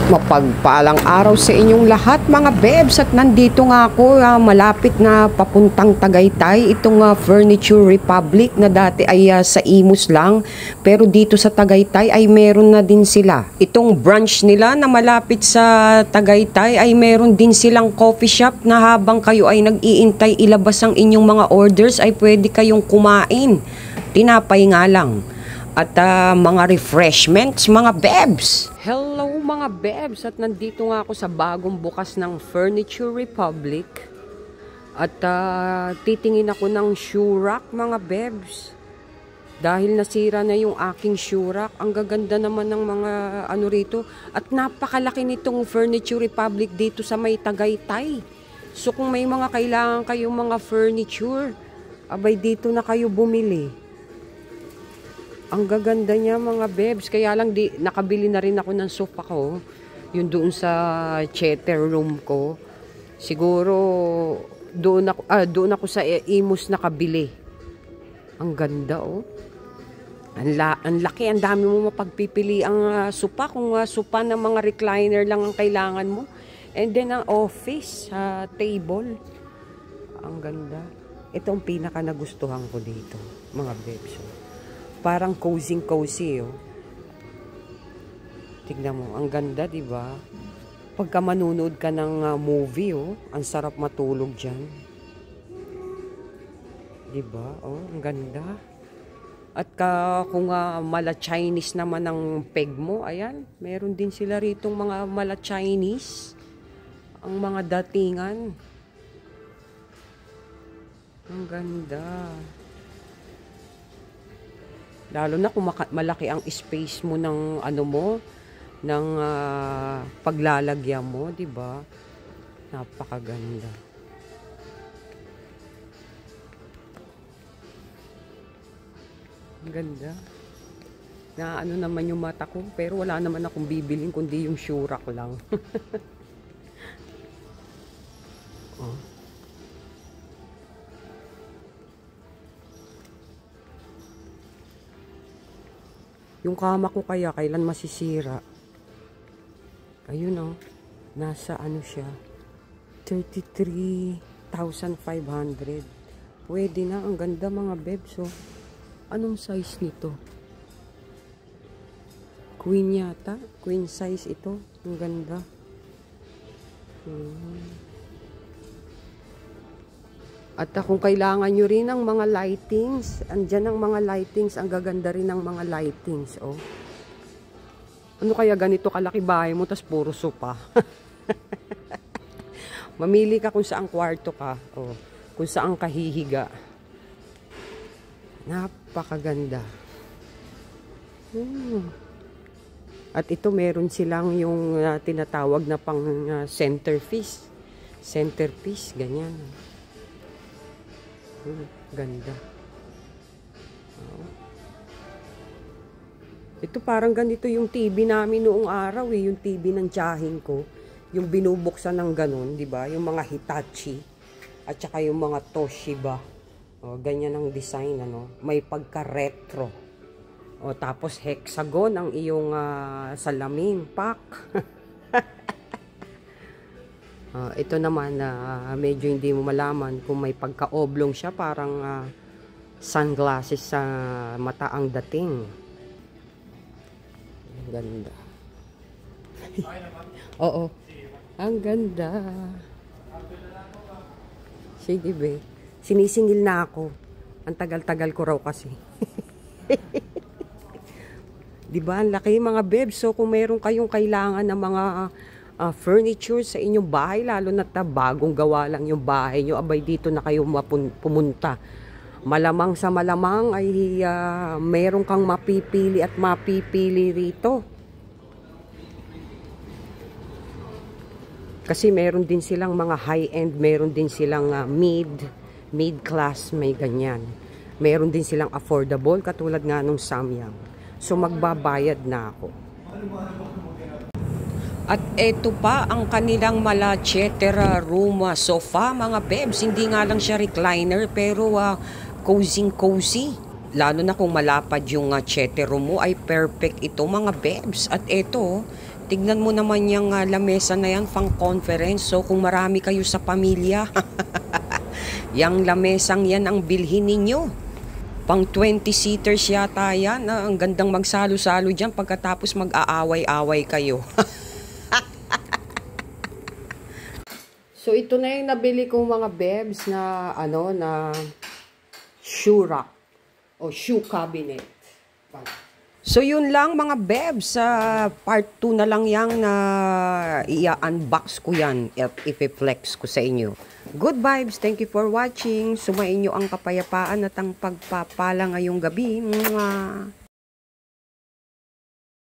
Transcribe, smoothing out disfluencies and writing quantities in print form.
Mapagpalang araw sa inyong lahat mga bebs, at nandito nga ako malapit na papuntang Tagaytay, itong Furniture Republic na dati ay sa Imus lang, pero dito sa Tagaytay ay meron na din sila. Itong branch nila na malapit sa Tagaytay ay meron din silang coffee shop na habang kayo ay nag-iintay ilabas ang inyong mga orders ay pwede kayong kumain. Tinapay nga lang. At mga refreshments, mga bebs. Hello mga bebs, at nandito nga ako sa bagong bukas ng Furniture Republic. At titingin ako ng shoe rack mga bebs. Dahil nasira na yung aking shoe rack, ang gaganda naman ng mga ano rito. At napakalaki nitong Furniture Republic dito sa may Tagaytay. So kung may mga kailangan kayong mga furniture, abay dito na kayo bumili. Ang gaganda niya mga bebs, kaya lang nakabili na rin ako ng sofa ko, yun doon sa chatter room ko. Siguro doon ako sa Imus nakabili. Ang ganda oh. Ang laki, ang dami mo mapagpipili ang sofa, kung sofa ng mga recliner lang ang kailangan mo. And then ang office table. Ang ganda. Ito ang pinaka nagustuhan ko dito mga bebs. Parang cozy oh. Tignan mo, ang ganda, 'di ba? Pagka manunood ka ng movie oh, ang sarap matulog diyan. 'Di ba? Oh, ang ganda. At kung mala Chinese naman ang peg mo, ayan, meron din sila ritong mga mala Chinese. Ang mga datingan. Ang ganda. Lalo na kung malaki ang space mo ng ano mo, ng paglalagyan mo, 'di ba? Napakaganda. Ang ganda. Na ano naman yung mata ko, pero wala naman akong bibilin kundi yung shoe rack lang. Oh. Yung kama ko kaya kailan masisira? Ayun oh. Nasa ano siya? 33,500. Pwede na. Ang ganda mga bebs oh. Anong size nito? Queen yata. Queen size ito. Ang ganda. At kung kailangan nyo rin ng mga lightings, andyan ang mga lightings, ang gaganda rin ng mga lightings, oh. Ano kaya ganito kalaki bahay mo, tas puro sopa? Mamili ka kung saan kwarto ka, oh, kung saan kahihiga. Napakaganda. At ito meron silang yung tinatawag na pang centerpiece. Centerpiece, ganyan. Ganda. Oh. Ito parang ganito yung TV namin noong araw eh, yung TV ng tiyahin ko, yung binubuksan ng ganun, 'di ba? Yung mga Hitachi at saka yung mga Toshiba. Oh, ganyan ang design ano, may pagka-retro. Oh, tapos hexagon ang iyong salamin, pak. Ito naman medyo hindi mo malaman kung may pagka-oblong siya, parang sunglasses sa mata ang dating. Ang ganda. Oo. Ang ganda. Sige be. Sinisingil na ako. Ang tagal-tagal ko raw kasi. Diba? Ang laki mga bebs. So kung meron kayong kailangan ng mga furniture sa inyong bahay, lalo na bagong gawa lang yung bahay nyo, abay dito na kayo pumunta. Malamang sa malamang ay meron kang mapipili at mapipili rito. Kasi meron din silang mga high-end, meron din silang mid-class, may ganyan. Meron din silang affordable, katulad nga nung Samyang. So magbabayad na ako. At eto pa ang kanilang mala chatter room sofa mga bebs. Hindi nga lang siya recliner pero cozy. Lalo na kung malapad yung chatter room mo ay perfect ito mga bebs. At eto Tignan mo naman yung lamesa na yan, pang conference. So kung marami kayo sa pamilya, yang lamesang yan ang bilhin ninyo. Pang 20-seaters yata yan. Ang gandang magsalo-salo dyan pagkatapos mag-aaway-away kayo. So ito na yung nabili kong mga bebs na na shoe rack o shoe cabinet. So yun lang mga bebs, part 2 na lang yang na i-unbox ko yan at i-flex ko sa inyo. Good vibes, thank you for watching. Sumainyo ang kapayapaan at ang pagpapala ngayong gabi. Mwah!